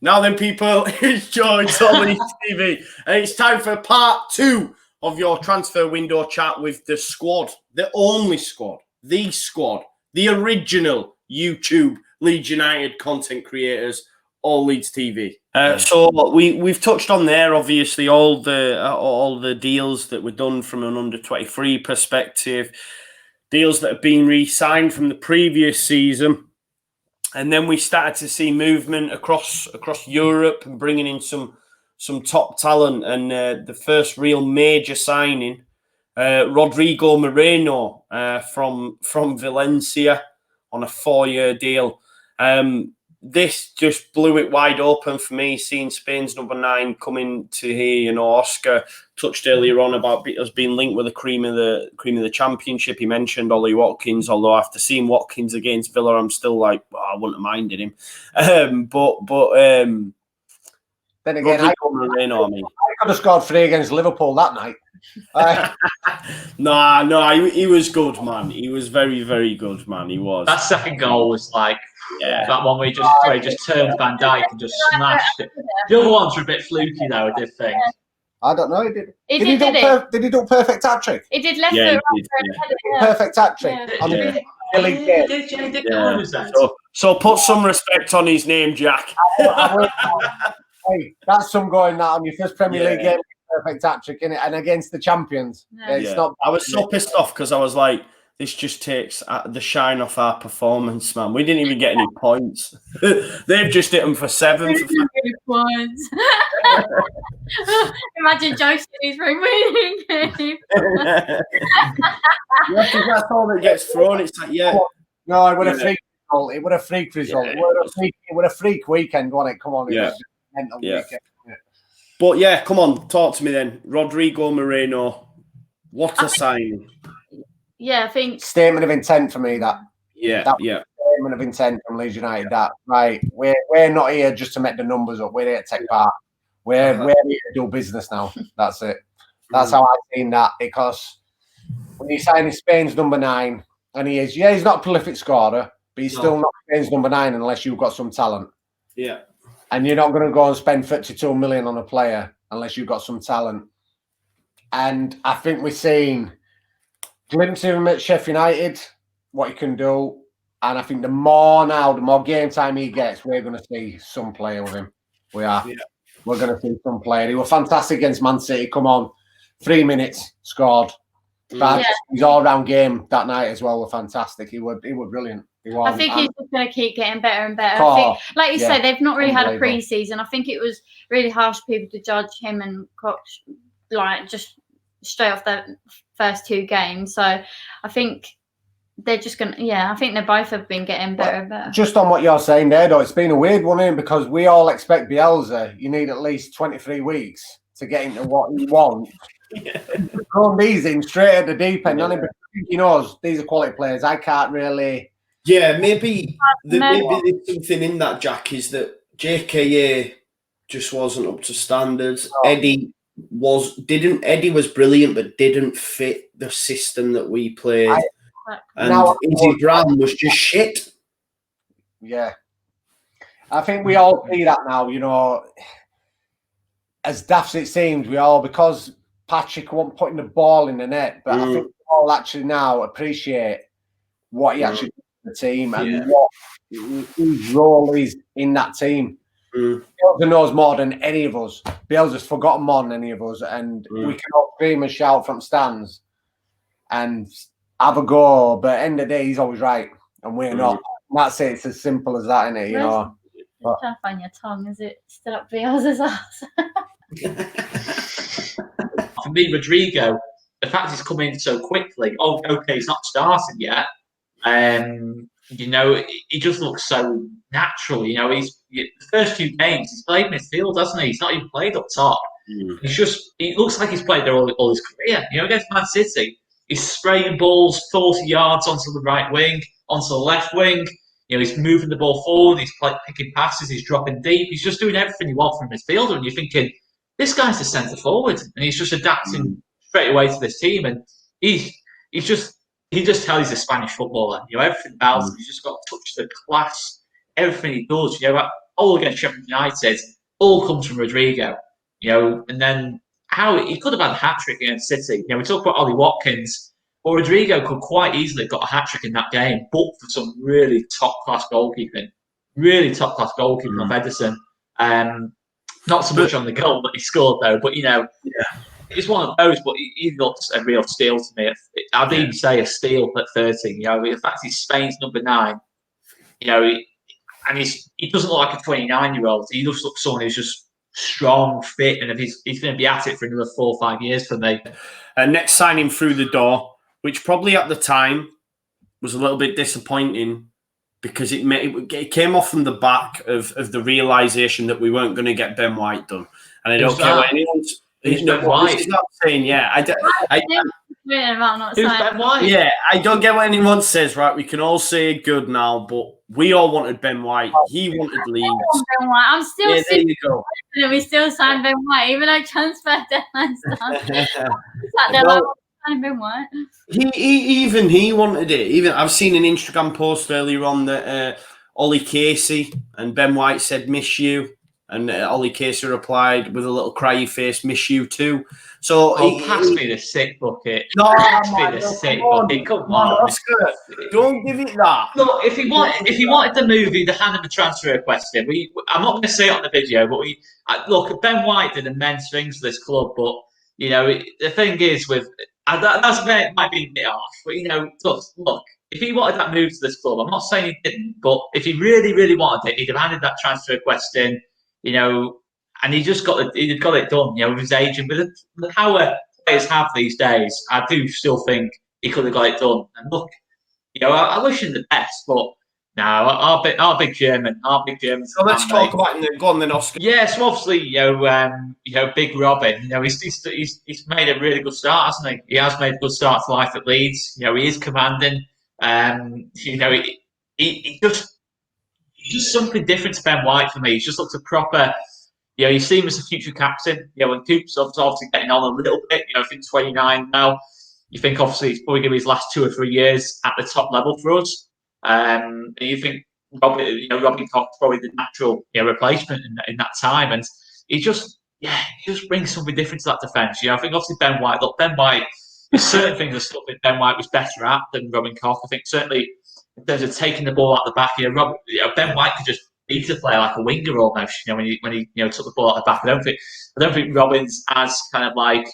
Now then, people, it's Joe and Leeds TV, and it's time for part 2 of your transfer window chat with the squad, the only squad, the original YouTube Leeds United content creators, all Leeds TV. So we've touched on there, obviously, all the deals that were done from an under-23 perspective, deals that have been re-signed from the previous season. And then we started to see movement across Europe and bringing in some top talent. And the first real major signing, Rodrigo Moreno from Valencia on a 4-year deal. This just blew it wide open for me, seeing Spain's number 9 coming to here. You know, Oscar touched earlier on about us being linked with the cream of the championship. He mentioned Ollie Watkins, although after seeing Watkins against Villa, I'm still like, well, I wouldn't have minded him. Then again, I could have scored 3 against Liverpool that night. No, he was good, man. He was very, very good, man. He was. That second goal was like, that one where he just turned Van Dijk and just smashed it. The other ones were a bit fluky, though, I did think. I don't know. Did he do a perfect hat trick? He did left foot right. Perfect hat trick. So put some respect on his name, Jack. Hey, that's some going that on your first Premier League game. Perfect hat trick, innit? And against the champions. It's not. I was so pissed off because I was like, this just takes the shine off our performance, man. We didn't even get any points. They've just hit them for 7. Points. Imagine Joe City's room winning game. That's all that gets thrown. It's like, no, it would have freak result. It would have freak result. It would have freak weekend, wasn't it? Come on, mental weekend. But yeah, come on, talk to me then. Rodrigo Moreno, what a signing. Yeah, I think statement of intent for me. Statement of intent from Leeds United. That right, we're not here just to make the numbers up. We're here to take part. We're here to do business now. That's it. That's how I've seen that. Because when you sign Spain's number 9, and he's not a prolific scorer, but he's still not Spain's number 9 unless you've got some talent. Yeah. And you're not going to go and spend 32 million on a player unless you've got some talent. And I think we're seeing glimpses of him at Sheffield United, what he can do. And I think the more game time he gets, we're going to see some player with him. We are. Yeah. We're going to see some player. He was fantastic against Man City. Come on. 3 minutes, scored. His all-round game that night as well was fantastic. He was brilliant. I think he's just going to keep getting better and better. I think, like you say, they've not really had a pre-season. I think it was really harsh for people to judge him and Koch like just straight off the first 2 games. So I think they're just going to, I think they both have been getting better and better. Just on what you're saying there, though, it's been a weird one, because we all expect Bielsa, you need at least 23 weeks to get into what you want. Thrown these in straight at the deep end, because he knows these are quality players. I can't really. Yeah, maybe there's something in that, Jack, is that JKA just wasn't up to standards. Oh. Eddie was brilliant, but didn't fit the system that we played. Izzy Brown was just shit. Yeah. I think we all see that now, as daft as it seems, because Patrick wasn't putting the ball in the net, but I think we all actually now appreciate what he actually did for the team and what his role is in that team. Bielsa knows more than any of us. Bielsa's forgotten more than any of us, and we can all scream and shout from stands and have a go, but at the end of the day, he's always right, and we're not. And that's it. It's as simple as that, isn't it? Trying to find your tongue. Is it still up Bielsa's ass? For me, Rodrigo, the fact he's come in so quickly. Oh, okay, he's not started yet. He just looks so natural. He's the first 2 games he's played midfield, hasn't he? He's not even played up top. He looks like he's played there all his career. Against Man City, he's spraying balls 40 yards onto the right wing, onto the left wing. He's moving the ball forward. He's picking passes. He's dropping deep. He's just doing everything you want from a midfielder. And you're thinking, this guy's the centre forward, and he's just adapting straight away to this team. And he just tells he's a Spanish footballer. Everything about him. He's just got to touch the class. Everything he does. all against Sheffield United, all comes from Rodrigo. And then how he could have had a hat-trick against City. We talk about Ollie Watkins, but Rodrigo could quite easily have got a hat-trick in that game, but for some really top-class goalkeeping. Really top-class goalkeeping of Ederson. Not so much on the goal that he scored, though, but, it's one of those, but he looks a real steal to me. I'd even say a steal at 30. The fact he's Spain's number 9, he doesn't look like a 29-year-old. He looks like someone who's just strong, fit, and he's going to be at it for another 4 or 5 years for me. Next signing through the door, which probably at the time was a little bit disappointing because it came off from the back of the realisation that we weren't going to get Ben White done. And I don't care what anyone's... Who's Ben White? He's not saying, Who's Ben White? Yeah, I don't get what anyone says, right? We can all say good now, but we all wanted Ben White. He wanted Leeds. Ben White. I'm still there you go. And we still signed Ben White, even though transfer deadline stuff. Ben White. He wanted it. Even I've seen an Instagram post earlier on that Ollie Casey and Ben White said "miss you," and Ollie Casey replied with a little cryy face, "miss you too." So pass me the sick bucket. No, pass me the sick bucket. Come on, Oscar, don't give it that. Look, if he wanted the movie, The Hand of the Transfer Request, I'm not going to say it on the video, but look, Ben White did immense things for this club, but the thing is with that might be a bit off, but look, if he wanted that move to this club, I'm not saying he didn't, but if he really, really wanted it, he'd have handed that transfer request in, and he just got it done, with his agent, with the power players have these days. I do still think he could have got it done. And look, I wish him the best, but no, our big German. So let's talk about him. Go on then, Oscar. Yeah, so obviously, Big Robin. He's made a really good start, hasn't he? He has made a good start to life at Leeds. He is commanding. He just something different to Ben White for me. He just looks a proper. You see him as a future captain. When Coop's obviously getting on a little bit. I think 29 now. You think obviously he's probably going to be his last 2 or 3 years at the top level for us. And you think Robin Koch's probably the natural replacement in that time, and he just brings something different to that defence. I think obviously Ben White. Look, Ben White. There's certain things that Ben White was better at than Robin Koch. I think certainly in terms of taking the ball out the back, Ben White could just beat a player like a winger almost. When he took the ball out the back. I don't think Robin's as kind of like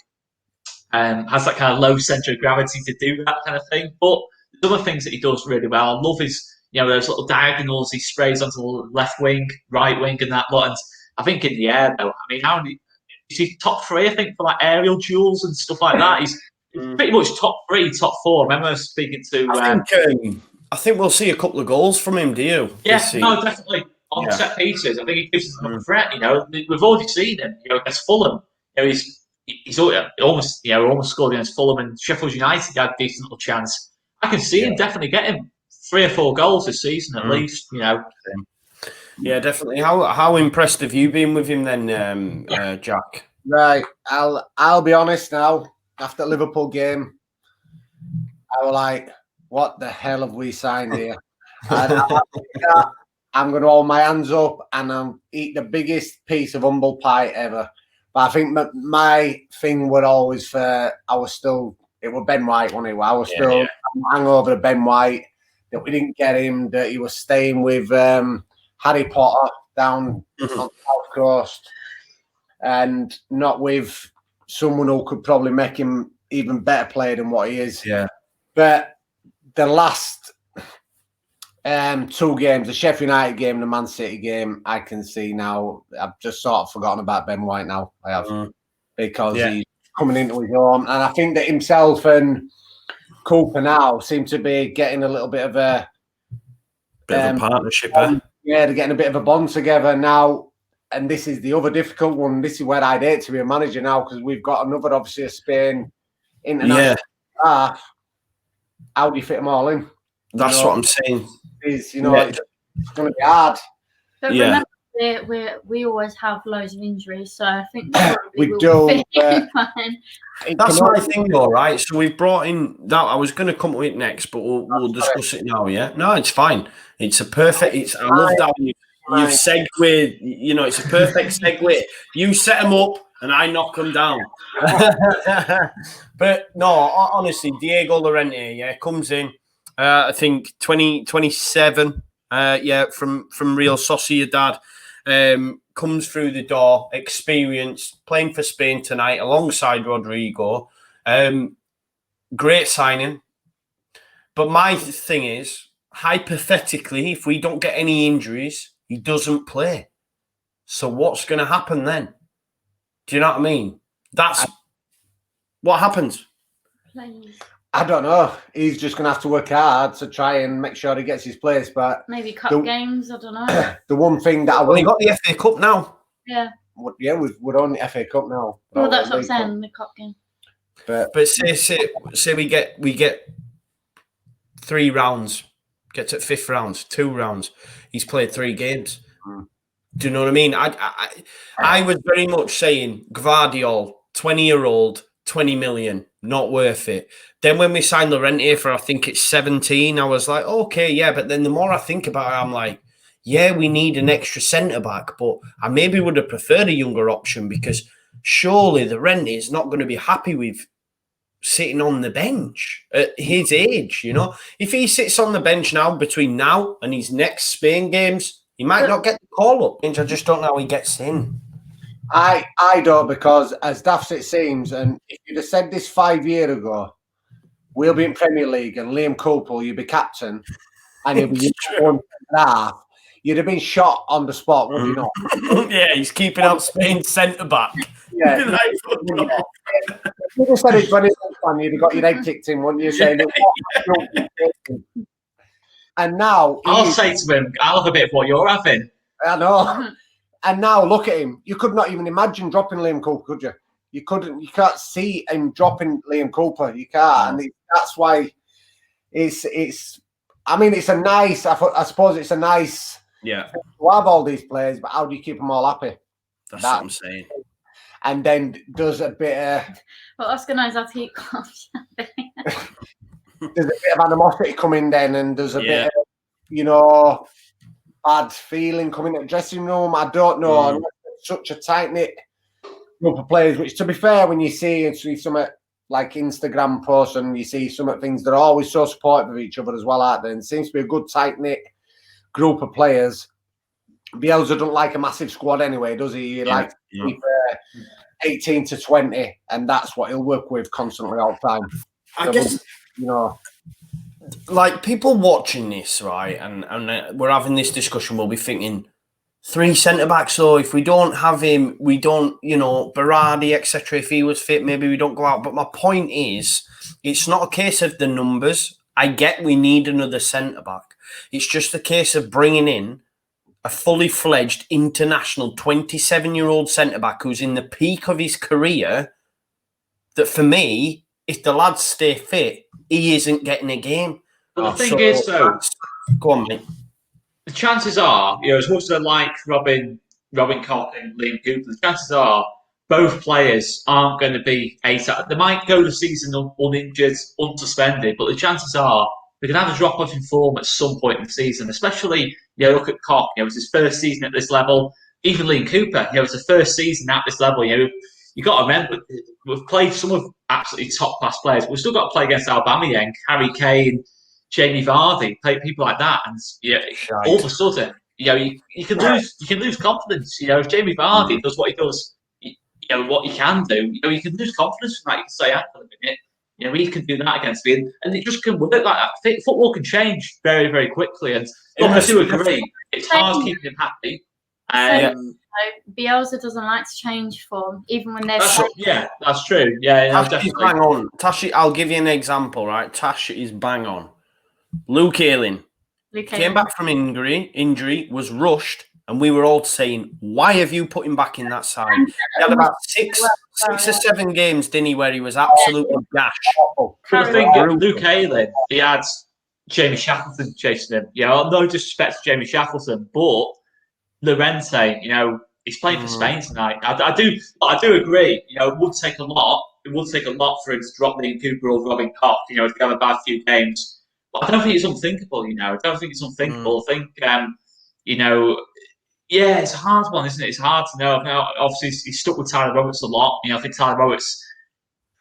has that kind of low centre of gravity to do that kind of thing, but. Other things that he does really well. I love his, those little diagonals he sprays onto the left wing, right wing, and that lot. And I think in the air, though, is he top 3? I think for like aerial duels and stuff like that. He's pretty much top 3, top 4. I remember speaking to. I think we'll see a couple of goals from him. Do you? Yeah, no, definitely on set pieces. I think he gives us a threat. We've already seen him. Against Fulham. He's almost scored against Fulham, and Sheffield United had a decent little chance. I can see him definitely getting 3 or 4 goals this season at least. Yeah, definitely. How impressed have you been with him then, Jack? Right, I'll be honest now. After the Liverpool game, I was like, "What the hell have we signed here?" And I'm going to hold my hands up and eat the biggest piece of humble pie ever. But I think my thing would always it was Ben White, wasn't it? I was still hangover to Ben White, that we didn't get him, that he was staying with Harry Potter down on the South Coast and not with someone who could probably make him even better player than what he is. Yeah. But the last 2 games, the Sheffield United game, the Man City game, I can see now, I've just sort of forgotten about Ben White now. I have. Because he's coming into his own, and I think that himself and Cooper now seem to be getting a little bit of a partnership. They're getting a bit of a bond together now, and this is the other difficult one. This is where I'd hate to be a manager now, because we've got another, obviously, a Spain international staff. How do you fit them all in? That's what I'm saying. It's going to be hard. But remember, we always have loads of injuries, so I think we do. That's my thing, though, right? So we've brought in that. I was going to come to it next, but we'll discuss it now. Yeah, no, it's fine. It's a perfect. I love that. You've segued. You know, it's a perfect segue. You set them up, and I knock them down. But no, honestly, Diego Llorente, comes in. I think 27. From Real Sociedad. Comes through the door, experienced, playing for Spain tonight alongside Rodrigo. Great signing. But my thing is, hypothetically, if we don't get any injuries, he doesn't play. So what's going to happen then? Do you know what I mean? That's what happens. Please. I don't know. He's just going to have to work hard to try and make sure he gets his place. But maybe cup games. I don't know. The one thing that we got the FA Cup now. Yeah. Yeah, we're on the FA Cup now. Well, that's what I'm saying. The cup game. But say we get 3 rounds, get to 5th rounds, 2 rounds. He's played 3 games. Do you know what I mean? I was very much saying Gvardiol, 20-year-old, 20 million, not worth it. Then when we signed Llorente for, I think it's 17, I was like, okay, yeah. But then the more I think about it, I'm like, yeah, we need an extra centre-back, but I maybe would have preferred a younger option because surely Llorente is not going to be happy with sitting on the bench at his age, you know? If he sits on the bench now, between now and his next Spain games, he might not get the call-up. I just don't know how he gets in. I don't, because as daft as it seems, and if you'd have said this 5 years ago, we'll be in Premier League and Liam Cooper, you'd be captain, and you'd be one half, you'd have been shot on the spot, would you not? Yeah, he's keeping out Spain's centre-back. Yeah. If you'd have said it when it's fun, you'd have got your head kicked in, wouldn't you? Saying, and now I'll say to him, I'll have a bit of what you're having. I know. And now look at him. You could not even imagine dropping Liam Cooper, could you? You couldn't. You can't see him dropping Liam Cooper. You can't, and that's why it's. I mean, it's a nice. I suppose it's a nice. Yeah. To have all these players, but how do you keep them all happy? That's what I'm saying. And then does a bit of. Well, Oscar knows how to keep calm. There's a bit of animosity coming then, and there's a bit of, bad feeling coming at the dressing room. I don't know. Such a tight-knit group of players, which, to be fair, when you see some like Instagram posts and you see some things, they're always so supportive of each other as well, aren't they? And it seems to be a good, tight-knit group of players. Bielsa doesn't like a massive squad anyway, does he? He likes to keep 18 to 20, and that's what he'll work with constantly all the time. I guess, like, people watching this, right, and we're having this discussion, we'll be thinking 3 centre-backs, so if we don't have him, we don't, Berardi, etc., if he was fit, maybe we don't go out. But my point is, it's not a case of the numbers. I get we need another centre-back. It's just a case of bringing in a fully fledged international 27-year-old centre-back who's in the peak of his career, that for me, if the lads stay fit, he isn't getting a game. But the thing is, though, go on, mate. The chances are, as much as I like Robin Koch and Liam Cooper, the chances are both players aren't going to be ASAP. They might go the season uninjured, unsuspended, but the chances are they're going to have a drop off in form at some point in the season. Especially, look at Koch. It's his first season at this level. Even Liam Cooper, it's the first season at this level. You got to remember, we've played some of absolutely top class players. We've still got to play against Aubameyang, Harry Kane, Jamie Vardy, people like that, and all of a sudden, you can lose confidence. If Jamie Vardy does what he does, what he can do, you can lose confidence from that. You can say, after a minute, he can do that against me, and it just can work like that. I think football can change very, very quickly, and I do agree, it's hard keeping him happy. Bielsa doesn't like to change form, even when they're. That's true. Yeah, definitely. Bang on. Tash, I'll give you an example, right? Tash is bang on. Luke Ayling came back from injury, was rushed, and we were all saying, why have you put him back in that side? He had about six or 7 games, didn't he, where he was absolutely gash. But the thing, Luke Ayling, he had Jamie Shackleton chasing him. No disrespect to Jamie Shackleton, but Llorente, he's playing for Spain tonight. I do agree. It would take a lot. It would take a lot for him to drop Liam Cooper or Robin Koch, to have a bad few games. But I don't think it's unthinkable. I don't think it's unthinkable. I think, Yeah, it's a hard one, isn't it? It's hard to know. Now, obviously, he's stuck with Tyler Roberts a lot. I think Tyler Roberts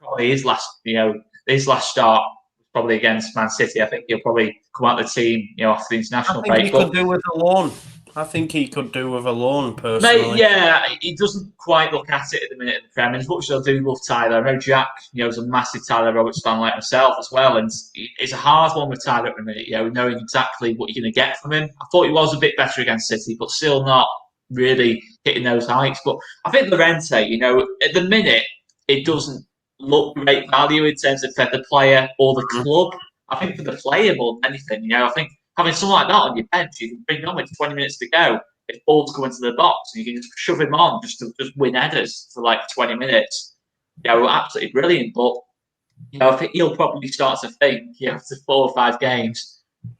probably his last start was probably against Man City. I think he'll probably come out of the team, after the international break. I think he could do with a loan. I think he could do with a loan, personally. Yeah, he doesn't quite look at it at the minute in the Premier. As much as I do love Tyler, I know Jack, is a massive Tyler Roberts fan like myself as well, and it's a hard one with Tyler at the minute. Knowing exactly what you're going to get from him. I thought he was a bit better against City, but still not really hitting those heights. But I think Llorente, at the minute, it doesn't look great value in terms of for the player or the club. I think for the player more than anything, I think having someone like that on your bench, you can bring him on with 20 minutes to go. If balls go into the box, and you can just shove him on just to win headers for like 20 minutes. Absolutely brilliant. But I think he'll probably start to think, after 4 or 5 games, I've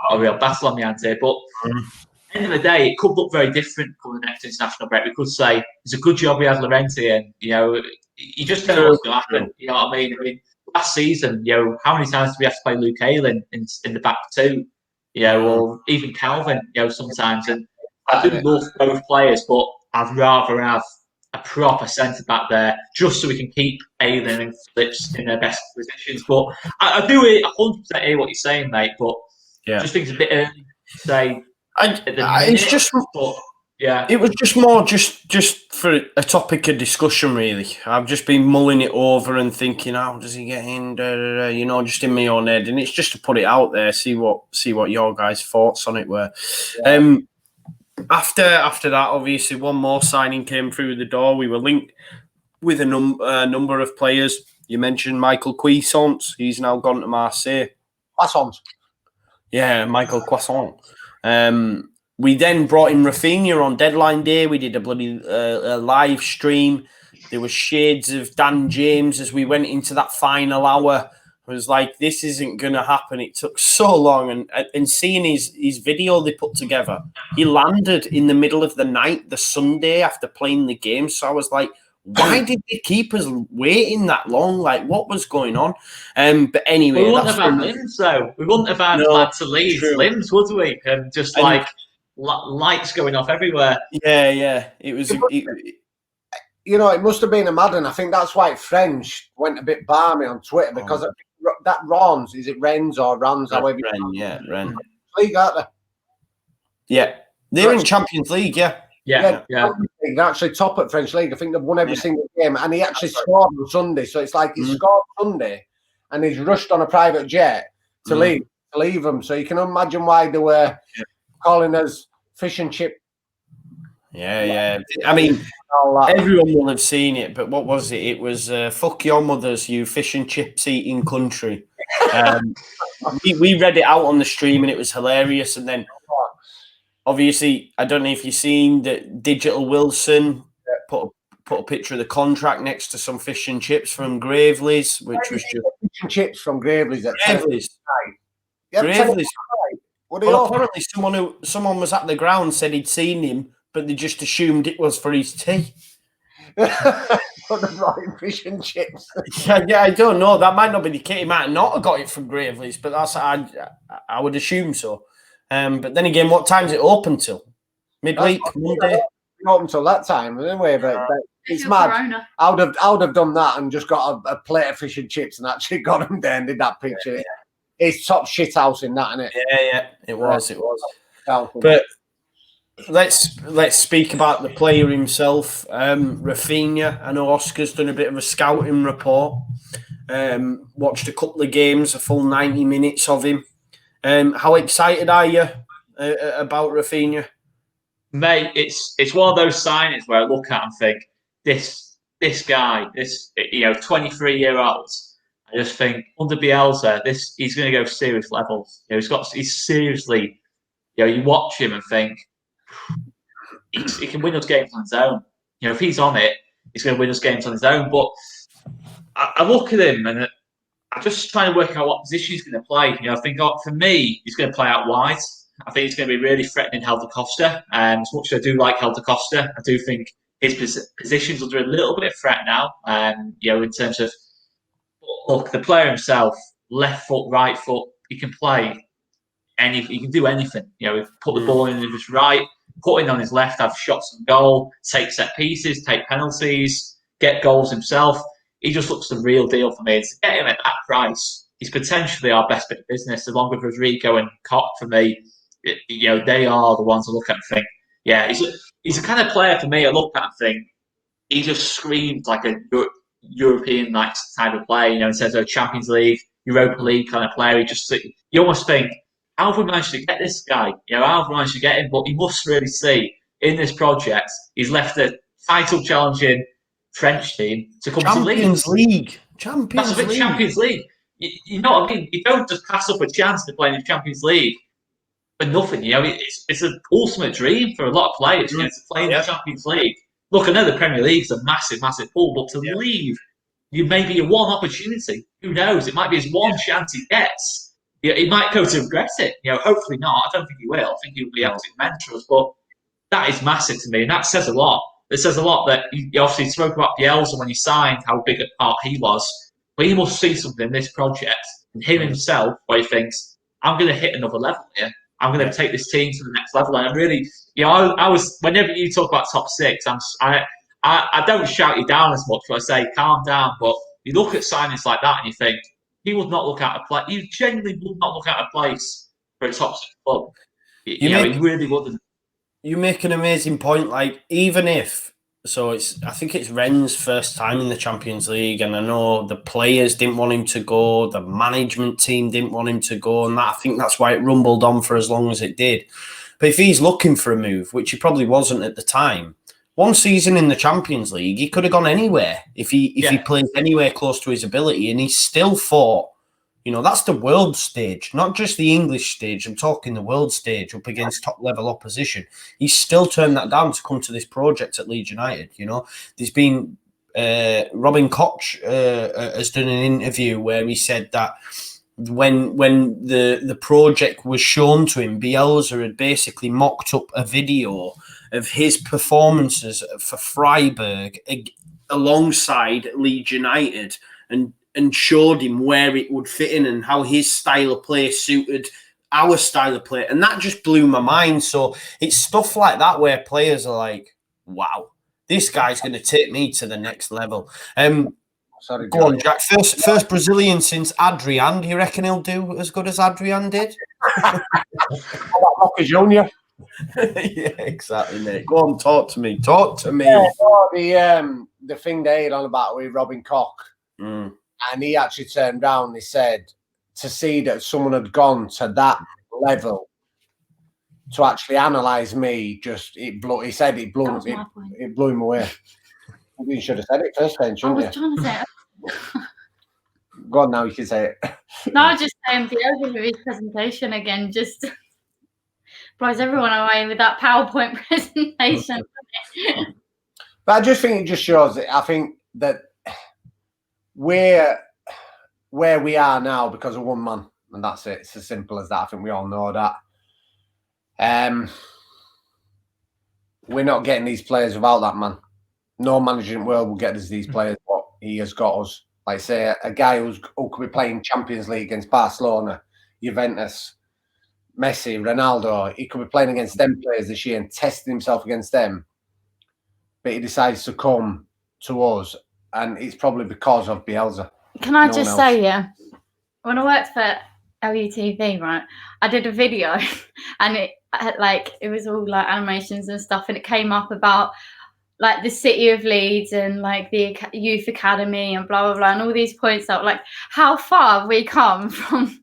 got a real battle on my hands here. But at the end of the day, it could look very different coming the next international break. We could say it's a good job we had Llorente in. You just don't know what's going to happen. You know what I mean? Last season, how many times do we have to play Luke Ayling in the back two? Or even Calvin, sometimes. And I do love both players, but I'd rather have a proper centre back there just so we can keep Ayling and Phillips in their best positions. But I do 100% hear what you're saying, mate. But I just think it's a bit early to say. It's just. But, yeah, it was just more just for a topic of discussion, really. I've just been mulling it over and thinking, how does he get in? Just in my own head, and it's just to put it out there, see what your guys' thoughts on it were. Yeah. After that, obviously, one more signing came through the door. We were linked with a number of players. You mentioned Michael Cuisance. He's now gone to Marseille. Cuisance. Yeah, Michael Cuisance. We then brought in Raphinha on deadline day. We did a bloody live stream. There was shades of Dan James as we went into that final hour. It was like, this isn't going to happen. It took so long. And seeing his video they put together, he landed in the middle of the night, the Sunday after playing the game. So I was like, why did they keep us waiting that long? Like, what was going on? But anyway. We wouldn't have had limbs, though. We wouldn't have had lads to lead limbs, would we? Lights going off everywhere. Yeah. It was. It must have been a mad one. I think that's why French went a bit balmy on Twitter because that Rons, is it Rennes or Rans? However, Rennes. League, aren't they? Yeah, they're in Champions League. Yeah. They're actually top at French League. I think they've won every single game, and he actually scored on Sunday. So it's like he scored Sunday, and he's rushed on a private jet to leave them. So you can imagine why they were calling us fish and chip. Yeah. I mean, everyone will have seen it, but what was it? It was "fuck your mothers, you fish and chips eating country." We read it out on the stream, and it was hilarious. And then, obviously, I don't know if you've seen that Digital Wilson put a picture of the contract next to some fish and chips from Gravely's, which was just fish and chips from Gravely's. Gravely's. Well, apparently someone was at the ground, said he'd seen him, but they just assumed it was for his tea. Fish and chips. Yeah, I don't know. That might not be the case. He might not have got it from Gravely's, but I would assume so. But then again, what time's it open till? Midweek, Monday? Open till that time, anyway. But it's mad. I would have done that and just got a plate of fish and chips and actually got them there and did that picture. Yeah. It's top shit house in that, isn't it? Yeah, it was. But let's speak about the player himself, Raphinha. I know Oscar's done a bit of a scouting report. Watched a couple of games, a full 90 minutes of him. How excited are you about Raphinha? Mate, it's one of those signings where I look at and think, this guy, 23-year-old, I just think under Bielsa, he's going to go serious levels. He's seriously, you watch him and think he can win those games on his own. If he's on it, he's going to win those games on his own. But I look at him and I'm just trying to work out what position he's going to play. I think for me, he's going to play out wide. I think he's going to be really threatening Helder Costa. As much as I do like Helder Costa, I do think his position's under a little bit of threat now. In terms of, look, the player himself, left foot, right foot, he can play he can do anything. Put the ball in his right, put in on his left, have shots on goal, take set pieces, take penalties, get goals himself. He just looks the real deal for me. And to get him at that price, he's potentially our best bit of business, along with Rodrigo and Koch for me. They are the ones I look at and think, yeah, he's a kind of player for me I look at and think, he just screamed like a European type of player, in terms of Champions League, Europa League kind of player. You almost think, how have we managed to get this guy? How have we managed to get him? But you must really see in this project, he's left a title challenging French team to come to Leeds. Champions League. You know what I mean? You don't just pass up a chance to play in the Champions League for nothing. It's an ultimate dream for a lot of players, to play in the Champions League. Look, I know the Premier League's a massive, massive pool, but to leave, you may be a one opportunity. Who knows? It might be his one chance he gets. He might go to regret it. Hopefully not. I don't think he will. I think he'll be absolutely mental. But that is massive to me, and that says a lot. It says a lot that he obviously spoke about Bielsa when he signed, how big a part he was. But he must see something in this project, and him himself, where he thinks, I'm going to hit another level here. I'm going to take this team to the next level. And I'm really, I was, whenever you talk about top six, I don't shout you down as much, but I say, calm down. But you look at signings like that and you think, he would not look out of place. You genuinely would not look out of place for a top six club. He really wouldn't. You make an amazing point. Like, even if, I think it's Rennes' first time in the Champions League, and I know the players didn't want him to go, the management team didn't want him to go, and I think that's why it rumbled on for as long as it did. But if he's looking for a move, which he probably wasn't at the time, one season in the Champions League, he could have gone anywhere if he played anywhere close to his ability, and he still fought. That's the world stage, not just the English stage. I'm talking the world stage up against top-level opposition. He's still turned that down to come to this project at Leeds United. There's been Robin Koch has done an interview where he said that when the project was shown to him, Bielsa had basically mocked up a video of his performances for Freiburg alongside Leeds United and showed him where it would fit in and how his style of play suited our style of play. And that just blew my mind. So it's stuff like that where players are like, wow, this guy's going to take me to the next level. Go on, Jack. First Brazilian since Adrian. Do you reckon he'll do as good as Adrian did? How about Boca Junior? Yeah, exactly, mate. Go on, talk to me. Yeah, the thing they had on about with Robin Koch. And he actually turned around and he said, to see that someone had gone to that level to actually analyse me, he said it blew him away. You should have said it first then, shouldn't you? I was trying to say it. Go on now, you can say it. No, just saying Bielsa with his presentation again, just blows everyone away with that PowerPoint presentation. But I just think it just shows that I think that we're where we are now because of one man, and that's it. It's as simple as that. I think we all know that. We're not getting these players without that man. No manager in the world will get us these players, but he has got us. Like say, a guy who could be playing Champions League against Barcelona, Juventus, Messi, Ronaldo. He could be playing against them players this year and testing himself against them. But he decides to come to us, and it's probably because of Bielsa. Can I just say, when I worked for LUTV, right, I did a video, and it was all like animations and stuff, and it came up about like the city of Leeds and like the youth academy and blah blah blah, and all these points out like how far we come from.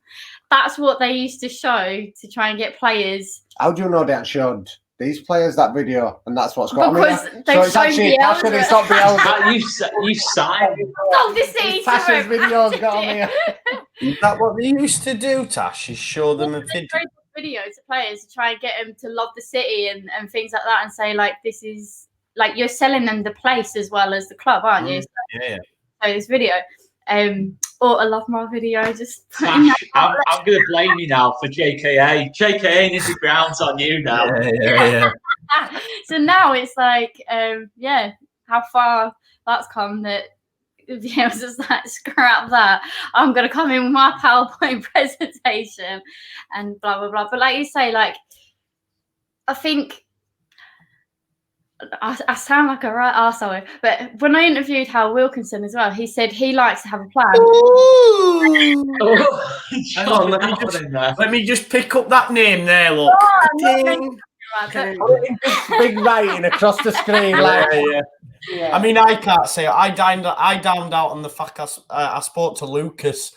That's what they used to show to try and get players. How do you know that showed these players that video, and that's what's got because me? So it's actually Tasha, it's not Bielsa. You signed. Oh, the city. Tasha's video's got on me. Is that what they used to do, Tash? Is show them a video to players to try and get them to love the city and things like that, and say like this is like you're selling them the place as well as the club, aren't you? So, yeah. So this video, or a Love More video, just Tash, I'm going to blame you now for JKA. JKA Nitty Ground's on you now. Yeah. So now it's like, how far that's come that it was just like, scrap that. I'm going to come in with my PowerPoint presentation and blah, blah, blah. But like you say, like, I think I sound like a right arsehole, but when I interviewed Hal Wilkinson as well, he said he likes to have a plan. Hang on, let me just pick up that name there, look. Big writing across the screen. Yeah. I mean, I can't say it. I downed out on the fact I spoke to Lucas.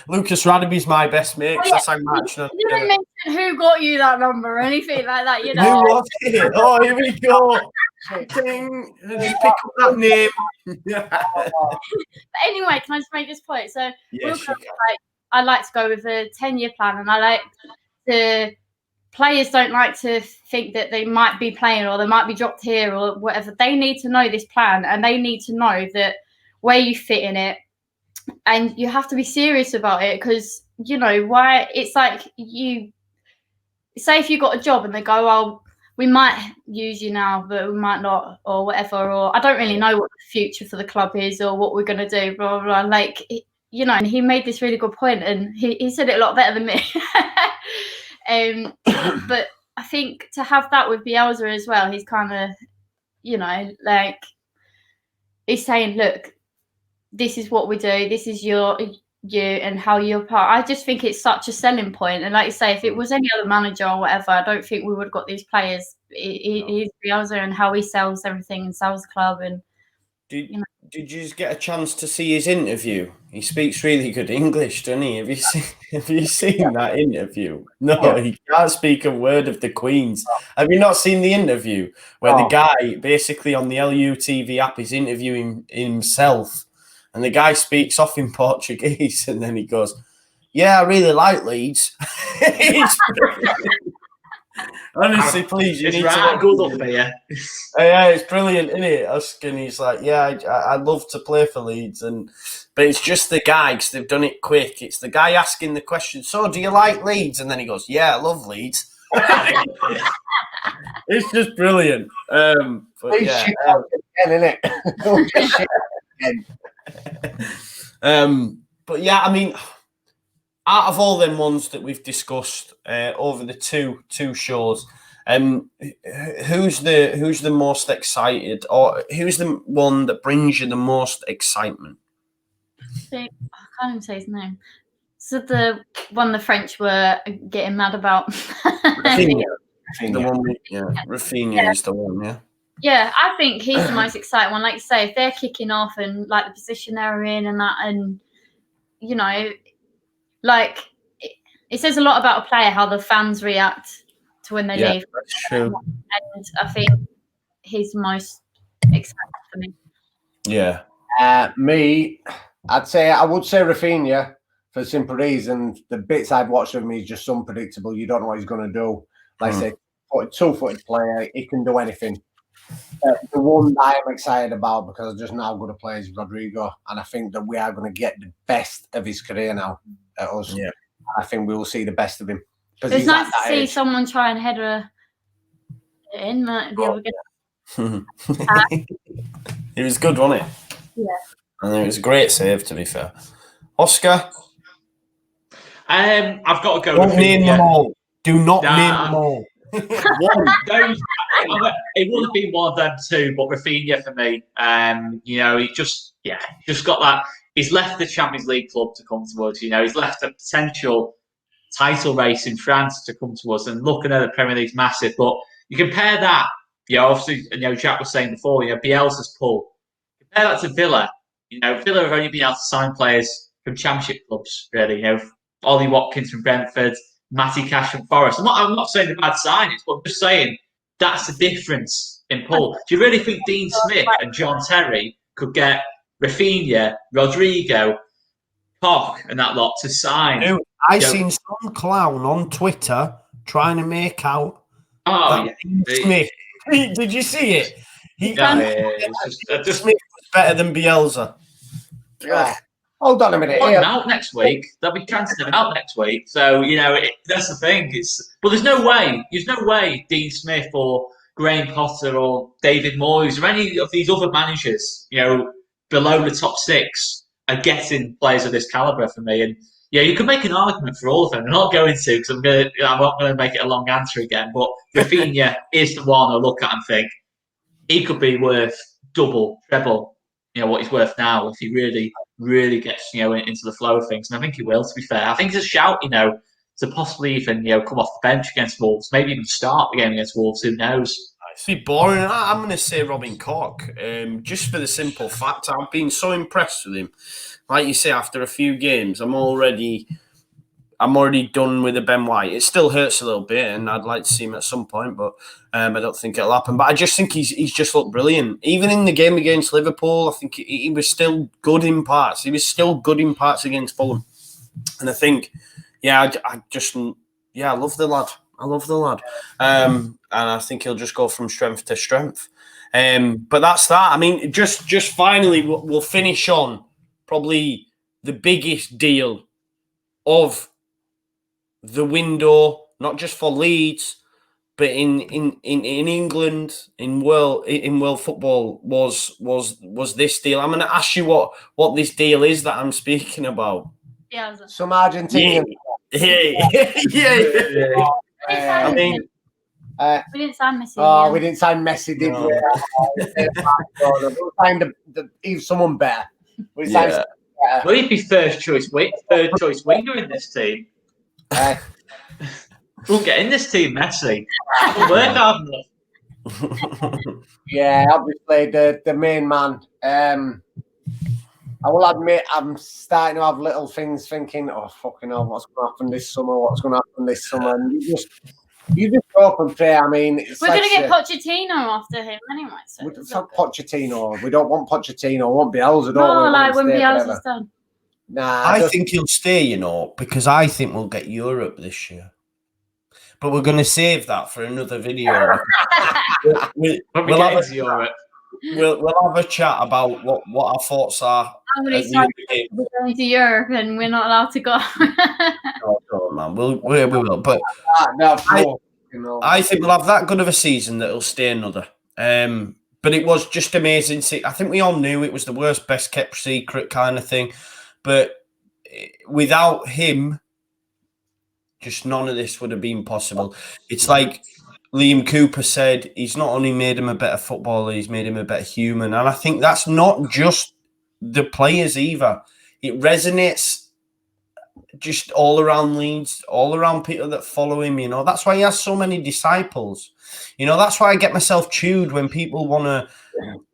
Lucas Radaby's my best mate. Oh, yeah. I sang match. You didn't mention who got you that number or anything like that, you know. Who was it? Oh, here we go. Ding. Just pick up that name. But anyway, can I just make this point? So, I like to go with a 10-year plan, and I like the players don't like to think that they might be playing or they might be dropped here or whatever. They need to know this plan, and they need to know that where you fit in it, and you have to be serious about it, because you know why. It's like, you say if you got a job and they go, "Oh, we might use you now, but we might not," or whatever, or I don't really know what the future for the club is or what we're going to do, blah, blah, blah. Like, you know, and he made this really good point, and he said it a lot better than me. But I think to have that with Bielsa as well, he's kind of, you know, like, he's saying, look, this is what we do, this is you and how you're part. I just think it's such a selling point. And like you say, if it was any other manager or whatever, I don't think we would have got these players. He's Bielsa and how he sells everything and sells the club. And did you just get a chance to see his interview? He speaks really good English, doesn't he? Have you seen that interview? No, he can't speak a word of the Queen's. Have you not seen the interview where the guy basically on the LUTV app is interviewing himself, and the guy speaks off in Portuguese, and then he goes, "Yeah, I really like Leeds." Honestly, please, you need to good up here. Yeah, it's brilliant, isn't it? And he's like, "Yeah, I'd love to play for Leeds," but it's just the guy, because they've done it quick. It's the guy asking the question. So, do you like Leeds? And then he goes, "Yeah, I love Leeds." It's just brilliant. But yeah, but yeah, I mean, out of all them ones that we've discussed over the two shows, who's the most excited, or who's the one that brings you the most excitement? I can't even say his name. So the one the French were getting mad about. Raphinha. The one, Raphinha is the one, yeah. Yeah, I think he's the most exciting one. Like you say, if they're kicking off and like the position they're in and that, and you know, like it says a lot about a player how the fans react to when they leave. That's true. And I think he's the most exciting for me. Yeah. Me, I would say Raphinha, for a simple reason. The bits I've watched of him is just unpredictable. You don't know what he's going to do. Like I say, 2-footed player, he can do anything. The one that I am excited about, because I just know how good a player is Rodrigo, and I think that we are going to get the best of his career now at us. Yeah. I think we will see the best of him. It's nice to see someone try and header it in the other game. It was good, wasn't it? Yeah. And it was a great save, to be fair. Oscar? I've got to go. Don't name them all. Do not name them all. It would have been one of them too, but Raphinha for me. You know, he just got that. He's left the Champions League club to come to us. You know, he's left a potential title race in France to come to us. And looking at the Premier League's massive, but you compare that. You know, obviously, you know, Jack was saying before, you know, Bielsa's pull. Compare that to Villa. You know, Villa have only been able to sign players from Championship clubs, really. You know, Ollie Watkins from Brentford, Matty Cash from Forest. I'm not saying they're bad signings, but I'm just saying that's the difference in pull. Do you really think Dean Smith and John Terry could get Raphinha, Rodrigo, Koch, and that lot to sign? Dude, I seen some clown on Twitter trying to make out Dean Smith. Did you see it? Smith was better than Bielsa. Yeah. Hold on a minute. Out next week. They'll be transferred out next week. So you know that's the thing. But there's no way. There's no way Dean Smith or Graham Potter or David Moyes or any of these other managers, you know, below the top 6 are getting players of this caliber for me. And yeah, you can make an argument for all of them. I'm not going to, because I'm not going to make it a long answer again. But Raphinha is the one I look at and think he could be worth double, treble, what he's worth now if he really gets, into the flow of things. And I think he will, to be fair. I think it's a shout, to possibly even, come off the bench against Wolves, maybe even start the game against Wolves, who knows? It's a bit boring. I'm going to say Robin Koch, just for the simple fact I've been so impressed with him. Like you say, after a few games, I'm already done with the Ben White. It still hurts a little bit, and I'd like to see him at some point, but I don't think it'll happen. But I just think he's just looked brilliant. Even in the game against Liverpool, I think he was still good in parts. He was still good in parts against Fulham. And I think, I love the lad. I love the lad. And I think he'll just go from strength to strength. But that's that. I mean, just finally, we'll finish on probably the biggest deal of the window, not just for Leeds, but in England, in world football, was this deal. I'm going to ask you what this deal is that I'm speaking about. Yeah, some Argentinian. Yeah. I mean, we didn't sign Messi. Oh, we didn't sign Messi, did we? We signed even someone better. We signed someone better. Will he be third choice winger in this team? We'll get in this team, Messi. We'll work hard enough. Yeah, obviously the main man. I will admit I'm starting to have little things thinking, oh fucking hell, what's going to happen this summer? And you just hope and pray. I mean, we're going to get Pochettino after him anyway. So it's not Pochettino. We don't want Pochettino. We want Bielsa. When Bielsa's done. Nah, I think he'll stay, because I think we'll get Europe this year. But we're going to save that for another video. We'll have a chat about what our thoughts are. How many times we're going to Europe and we're not allowed to go? No, man. We will. But I think we'll have that good of a season that it'll stay another. But it was just amazing. I think we all knew it was the worst, best kept secret kind of thing. But without him, just none of this would have been possible. It's like Liam Cooper said, he's not only made him a better footballer, he's made him a better human. And I think that's not just the players either. It resonates just all around Leeds, all around people that follow him, That's why he has so many disciples. That's why I get myself chewed when people want to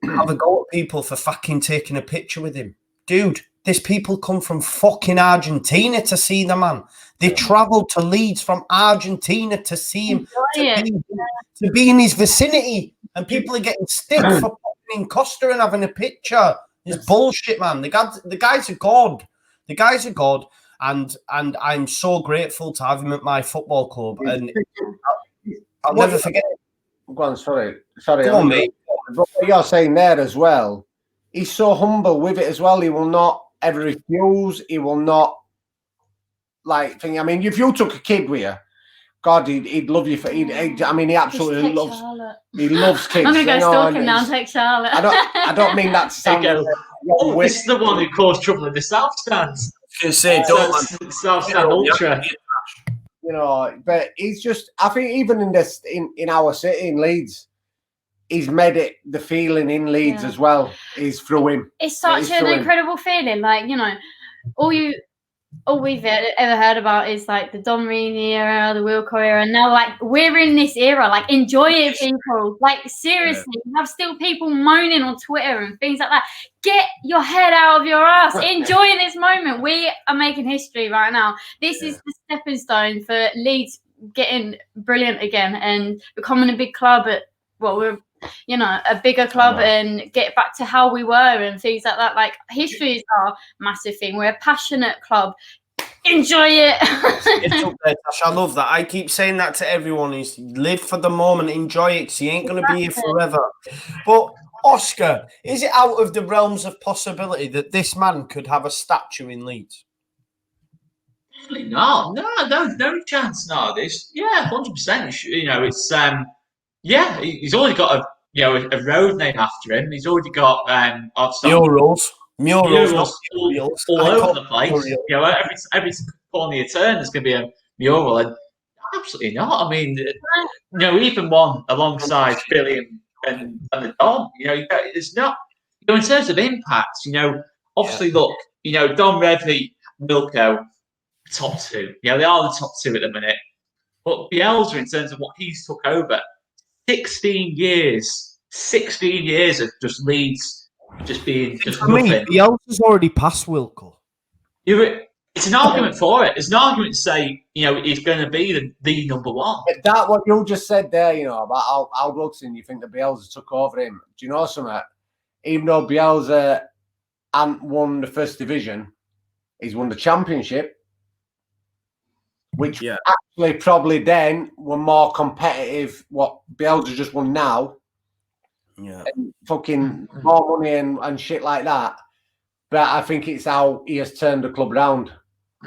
have a go at people for fucking taking a picture with him. Dude, these people come from fucking Argentina to see the man. They travelled to Leeds from Argentina to see him, to be in his vicinity. And people are getting stick for popping in Costa and having a picture. It's bullshit, man. The guy's a god. The guy's a god. And I'm so grateful to have him at my football club. And I'll never forget it. Go on, sorry. Go on, mate. But what you're saying there as well, he's so humble with it as well. He will not ever refuse. He will not think. I mean, if you took a kid with you, God, he'd love you for. He absolutely loves. He loves kids. I'm gonna go stalk him now and take Charlotte. I don't mean that to sound. This is the one who caused trouble in the South Stands. South Stand Ultra. But he's just. I think even in our city in Leeds, he's made it the feeling in Leeds as well. Is through him. It's such an incredible feeling. All we've ever heard about is the Don Rini era, the Wilco era, and now we're in this era. Enjoy it, people. Seriously, you have still people moaning on Twitter and things like that. Get your head out of your ass. Enjoy this moment. We are making history right now. This is the stepping stone for Leeds getting brilliant again and becoming a big club at we're a bigger club and get back to how we were and things like that. History is our massive thing. We're a passionate club. Enjoy it. It's up there, Tash. I love that. I keep saying that to everyone. Is live for the moment, enjoy it, because he ain't going to be here forever. But Oscar, is it out of the realms of possibility that this man could have a statue in Leeds? No chance nowadays. 100%. It's he's already got a road named after him. He's already got murals all over the place. Every corner you turn, there's going to be a mural. And absolutely not. I mean, even one alongside Billy and the Dom. It's not. In terms of impact, obviously, look, Dom, Revy, Wilco, top two. They are the top two at the minute. But Bielsa, in terms of what he's took over, 16 years of just Leeds just being just nothing. Bielsa's already passed Wilco. It's an argument for it. It's an argument to say, he's going to be the number one. But that what you just said there, about Al Wilson, you think that Bielsa took over him. Do you know something? Even though Bielsa hadn't won the first division, he's won the championship, which actually probably then were more competitive. What Bielsa just won now, and fucking more money and shit like that. But I think it's how he has turned the club round.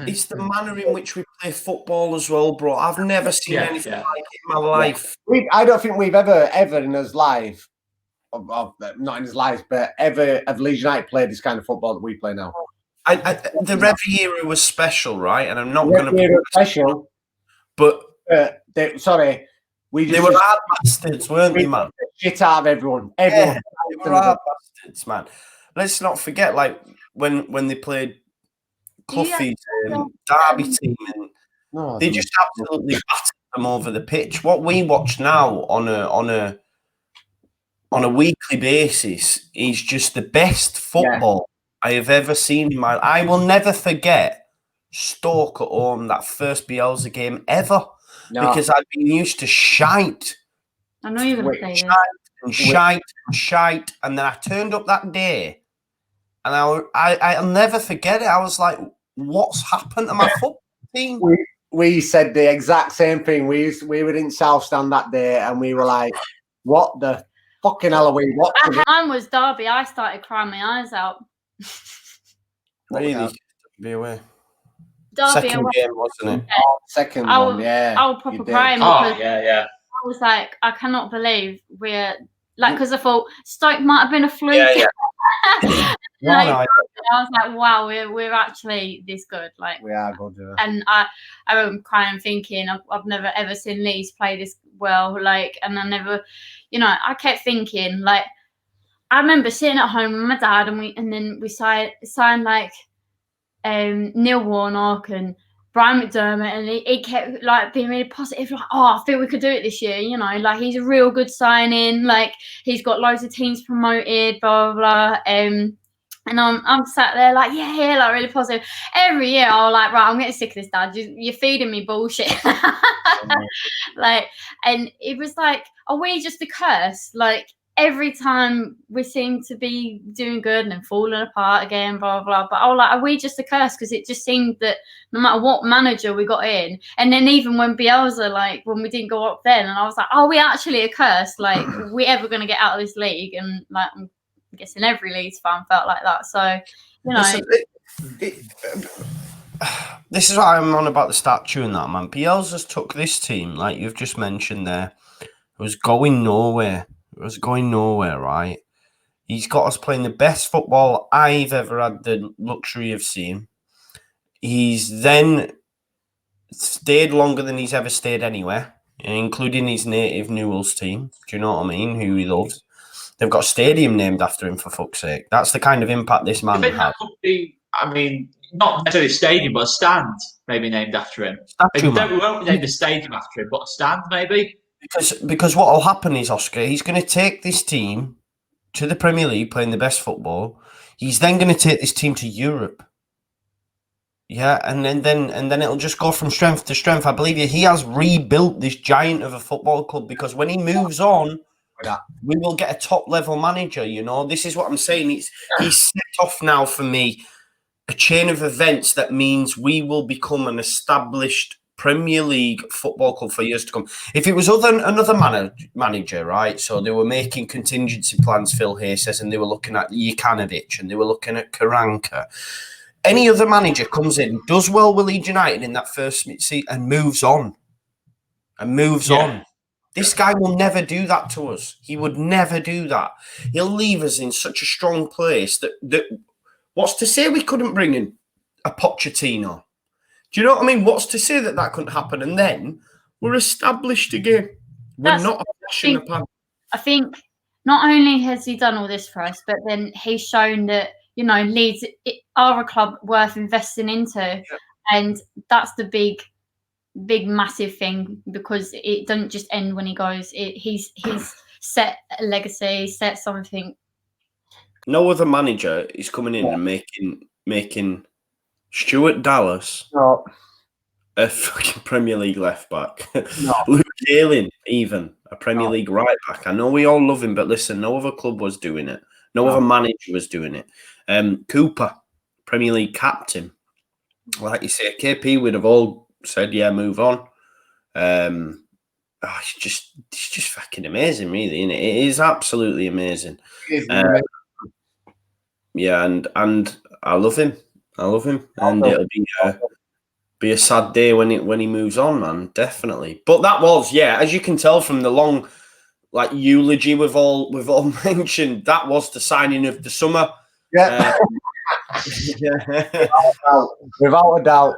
It's the manner in which we play football as well, bro. I've never seen anything like it in my life. I don't think we've ever in his life, not in his life, but ever have Leeds United played this kind of football that we play now. The Revy era was special, right? And I'm not going to be special, but they were hard bastards, weren't they, man? Shit out of everyone. They were hard bastards, man. Let's not forget, like when they played Cloughie's Derby team, and they just absolutely battered them over the pitch. What we watch now on a weekly basis is just the best football I have ever seen in my life. I will never forget Stoke at home, that first Bielsa game ever, because I'd been used to shite. I know you're going to say shite, and then I turned up that day, and I'll never forget it. I was like, "What's happened to my football team?" We said the exact same thing. We were in South Stand that day, and we were like, "What the fucking hell are we watching?" Mine was Derby. I started crying my eyes out. Really? Be away. Derby, second game, wasn't it? Second one, yeah. I was proper crying because yeah. I was like, I cannot believe we're like, because I thought Stoke might have been a fluke. I was like, wow, we're actually this good. Like, we are good. And I remember crying, thinking, I've never ever seen Leeds play this well. Like, and I never, I kept thinking, like, I remember sitting at home with my dad, and then we signed like Neil Warnock and Brian McDermott, and he kept like being really positive, like, I think we could do it this year, like he's a real good signing, like he's got loads of teams promoted, blah blah blah. And I'm sat there like, like really positive. Every year I was like, right, I'm getting sick of this, Dad. You're feeding me bullshit. Like, and it was like, are we just a curse? Like, every time we seem to be doing good and then falling apart again, blah, blah, blah. But I was like, are we just a curse? Because it just seemed that no matter what manager we got in, and then even when Bielsa, like, when we didn't go up then, and I was like, are we actually a curse? Like, are we ever going to get out of this league? And, like, I'm guessing every Leeds fan felt like that. So, this is what I'm on about the statue and that, man. Bielsa's took this team, like you've just mentioned there, it was going nowhere. It was going nowhere, right? He's got us playing the best football I've ever had the luxury of seeing. He's then stayed longer than he's ever stayed anywhere, including his native Newell's team. Do you know what I mean? Who he loves. They've got a stadium named after him, for fuck's sake. That's the kind of impact this man had. That could be, not necessarily a stadium, but a stand maybe named after him. We won't name the stadium after him, but a stand maybe. Because what will happen is, Oscar, he's going to take this team to the Premier League playing the best football. He's then going to take this team to Europe. Yeah, and then it'll just go from strength to strength. I believe he has rebuilt this giant of a football club, because when he moves on, we will get a top-level manager, This is what I'm saying. He's set off now for me a chain of events that means we will become an established Premier League football club for years to come. If it was another manager, right? So they were making contingency plans, Phil Hay says, and they were looking at Jukanovic and they were looking at Karanka. Any other manager comes in, does well with Leeds United in that first seat and moves on. This guy will never do that to us. He would never do that. He'll leave us in such a strong place that what's to say we couldn't bring in a Pochettino? Do you know what I mean? What's to say that couldn't happen? And then we're established again. We're not a flash in the pan. I think not only has he done all this for us, but then he's shown that, you know, Leeds are a club worth investing into. And that's the big, massive thing, because it doesn't just end when he goes. He's set a legacy, set something. No other manager is coming in and making Stuart Dallas a fucking Premier League left back. Luke Ayling, even a Premier League right back. I know we all love him, but listen, no other club was doing it. No other manager was doing it. Cooper, Premier League captain. Like you say, KP would have all said, yeah, move on. It's just fucking amazing, really, isn't it? It is absolutely amazing. Yeah, and I love him. And it'll be a sad day when he moves on, man. Definitely. But that was, as you can tell from the long eulogy we've all mentioned, that was the signing of the summer. Yeah. Without a doubt.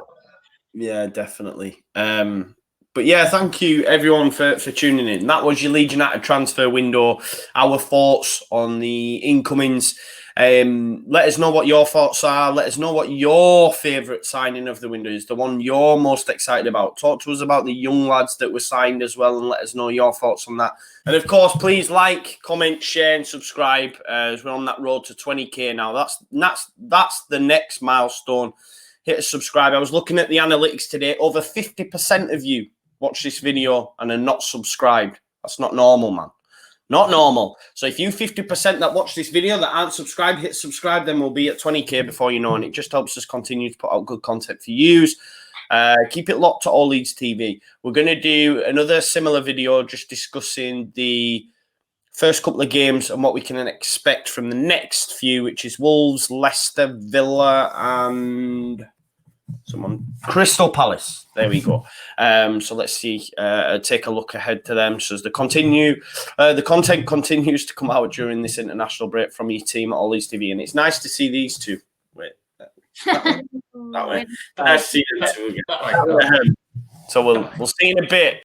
Yeah, definitely. But yeah, thank you everyone for tuning in. That was your Leeds United transfer window. Our thoughts on the incomings. Let us know what your thoughts are. Let us know what your favourite signing of the window is, the one you're most excited about. Talk to us about the young lads that were signed as well, and let us know your thoughts on that. And of course, please like, comment, share, and subscribe as we're on that road to 20k now. That's the next milestone. Hit a subscribe. I was looking at the analytics today. Over 50% of you watch this video and are not subscribed. That's not normal, man. Not normal. So if you 50% that watch this video that aren't subscribed, hit subscribe, then we'll be at 20k before you know, and it just helps us continue to put out good content for you. Keep it locked to All Leeds TV. We're going to do another similar video just discussing the first couple of games and what we can expect from the next few, which is Wolves, Leicester, Villa, and Crystal Palace. There we go. So let's see. Take a look ahead to them. So as the content continues to come out during this international break from your team at All Leeds TV, and it's nice to see these two. Wait, that way. Nice to see them two again. So we'll see in a bit.